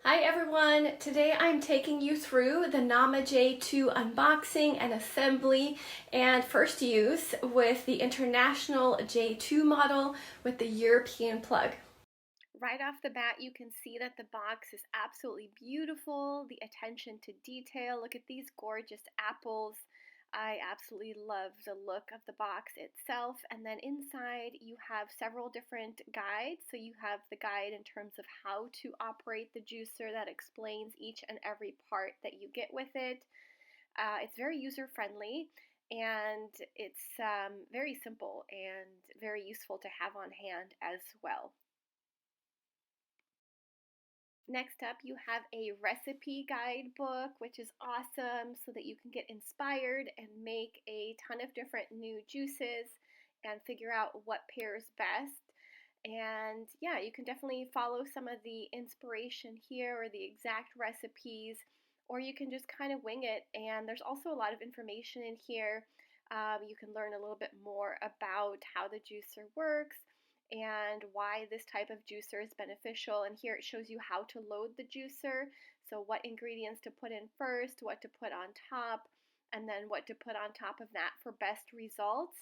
Hi everyone! Today I'm taking you through the Nama J2 unboxing and assembly and first use with the International J2 model with the European plug. Right off the bat, you can see that the box is absolutely beautiful. The attention to detail. Look at these gorgeous apples. I absolutely love the look of the box itself. And then inside you have several different guides. So you have the guide in terms of how to operate the juicer that explains each and every part that you get with it. It's very user friendly and it's very simple and very useful to have on hand as well. Next up, you have a recipe guidebook, which is awesome so that you can get inspired and make a ton of different new juices and figure out what pairs best. And yeah, you can definitely follow some of the inspiration here or the exact recipes, or you can just kind of wing it. And there's also a lot of information in here. You can learn a little bit more about how the juicer works and why this type of juicer is beneficial. And here it shows you how to load the juicer. So what ingredients to put in first, what to put on top, and then what to put on top of that for best results.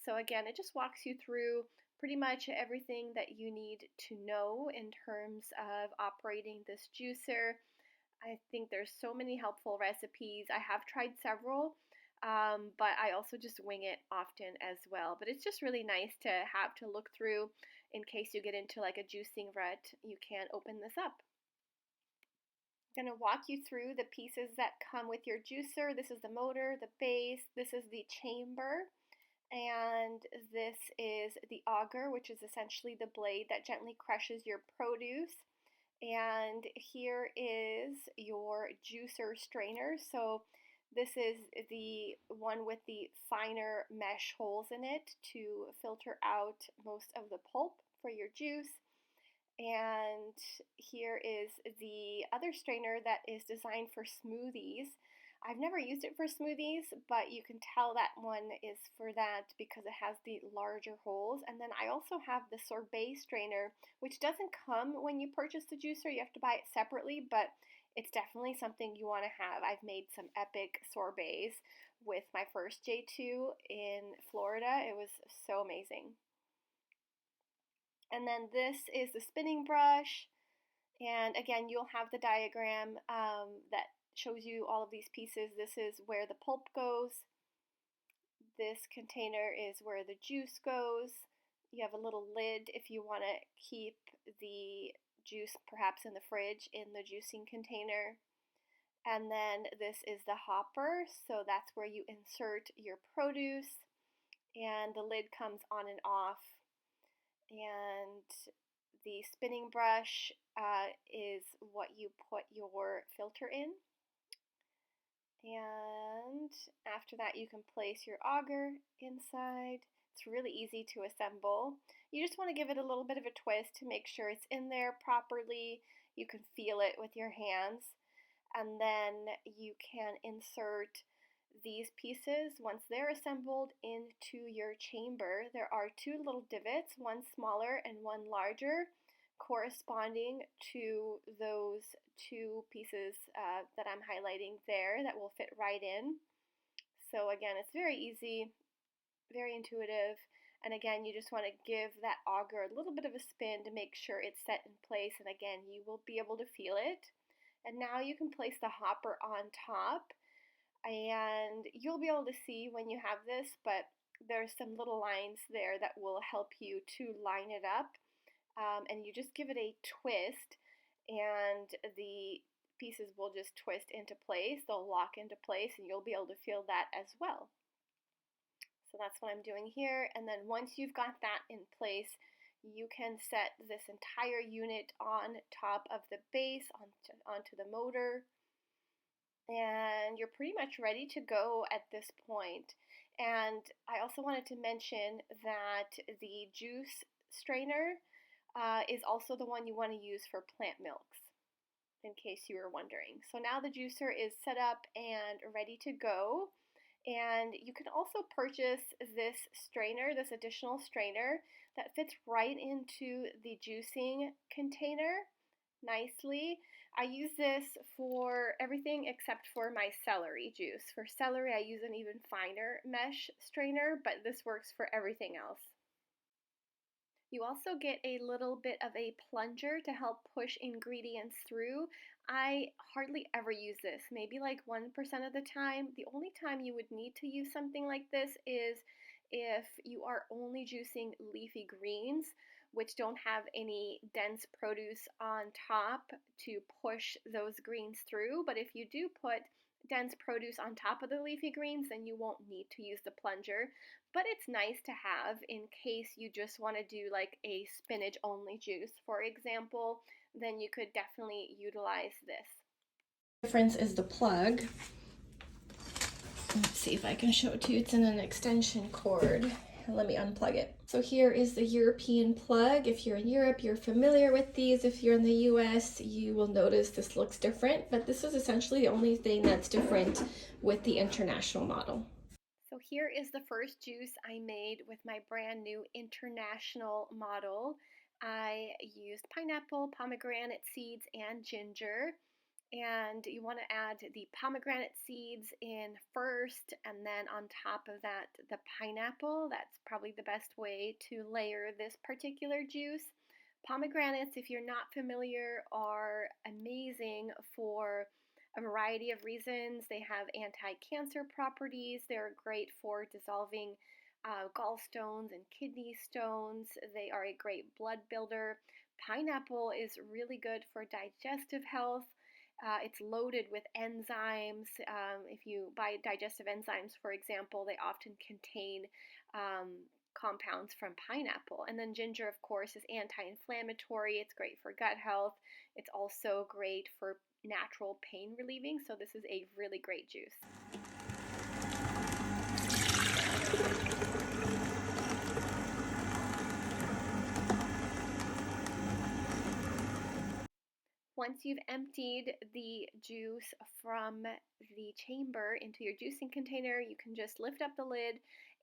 So again, it just walks you through pretty much everything that you need to know in terms of operating this juicer. I think there's so many helpful recipes. I have tried several, but I also just wing it often as well. But it's just really nice to have to look through in case you get into like a juicing rut. You can open this up. I'm going to walk you through the pieces that come with your juicer. This is the motor, the base, this is the chamber, and this is the auger, which is essentially the blade that gently crushes your produce. And here is your juicer strainer. So this is the one with the finer mesh holes in it to filter out most of the pulp for your juice. And here is the other strainer that is designed for smoothies. I've never used it for smoothies, but you can tell that one is for that because it has the larger holes. And then I also have the sorbet strainer, which doesn't come when you purchase the juicer. You have to buy it separately, but it's definitely something you want to have. I've made some epic sorbets with my first J2 in Florida. It was so amazing. And then this is the spinning brush. And again, you'll have the diagram that shows you all of these pieces. This is where the pulp goes. This container is where the juice goes. You have a little lid if you want to keep the juice perhaps in the fridge in the juicing container. And then this is the hopper, so that's where you insert your produce. And the lid comes on and off. And the spinning brush is what you put your filter in. And after that you can place your auger inside. It's really easy to assemble. You just want to give it a little bit of a twist to make sure it's in there properly. You can feel it with your hands. And then you can insert these pieces, once they're assembled, into your chamber. There are two little divots, one smaller and one larger, corresponding to those two pieces that I'm highlighting there that will fit right in. So again, it's very easy, very intuitive, and again, you just want to give that auger a little bit of a spin to make sure it's set in place, and again, you will be able to feel it. And now you can place the hopper on top, and you'll be able to see when you have this, but there's some little lines there that will help you to line it up. And you just give it a twist, and the pieces will just twist into place. They'll lock into place, and you'll be able to feel that as well. So that's what I'm doing here. And then once you've got that in place, you can set this entire unit on top of the base, onto the motor, and you're pretty much ready to go at this point. And I also wanted to mention that the juice strainer is also the one you want to use for plant milks, in case you were wondering. So now the juicer is set up and ready to go. And you can also purchase this strainer, this additional strainer that fits right into the juicing container. nicely. I use this for everything except for my celery juice. For celery, I use an even finer mesh strainer, but this works for everything else. You also get a little bit of a plunger to help push ingredients through. I hardly ever use this, maybe like 1% of the time. The only time you would need to use something like this is if you are only juicing leafy greens, which don't have any dense produce on top to push those greens through. But if you do put dense produce on top of the leafy greens, then you won't need to use the plunger. But it's nice to have in case you just want to do like a spinach only juice, for example, then you could definitely utilize this. Difference is the plug. Let's see if I can show it to you. It's in an extension cord. Let me unplug it. So here is the European plug. If you're in Europe, you're familiar with these. If you're in the US, you will notice this looks different, but this is essentially the only thing that's different with the international model. So here is the first juice I made with my brand new international model. I used pineapple, pomegranate seeds, and ginger. And you want to add the pomegranate seeds in first, and then on top of that, the pineapple. That's probably the best way to layer this particular juice. Pomegranates, if you're not familiar, are amazing for a variety of reasons. They have anti-cancer properties. They're great for dissolving gallstones and kidney stones. They are a great blood builder. Pineapple is really good for digestive health. It's loaded with enzymes. If you buy digestive enzymes, for example, they often contain compounds from pineapple. And then ginger, of course, is anti-inflammatory. It's great for gut health. It's also great for natural pain relieving. So this is a really great juice. Once you've emptied the juice from the chamber into your juicing container, you can just lift up the lid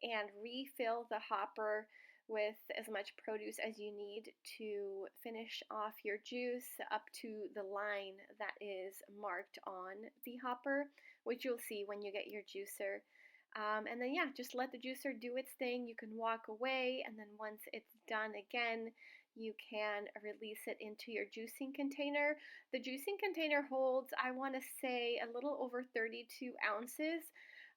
and refill the hopper with as much produce as you need to finish off your juice up to the line that is marked on the hopper, which you'll see when you get your juicer. And then, yeah, just let the juicer do its thing. You can walk away, and then once it's done again, you can release it into your juicing container. The juicing container holds, I want to say, a little over 32 ounces.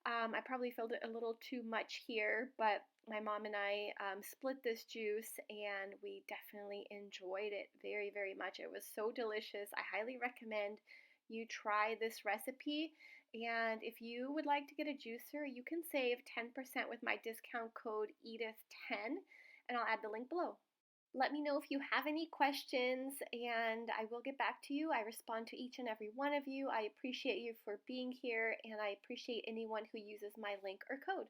I probably filled it a little too much here, but my mom and I split this juice and we definitely enjoyed it very, very much. It was so delicious. I highly recommend you try this recipe. And if you would like to get a juicer, you can save 10% with my discount code Edith10, and I'll add the link below. Let me know if you have any questions and I will get back to you. I respond to each and every one of you. I appreciate you for being here and I appreciate anyone who uses my link or code.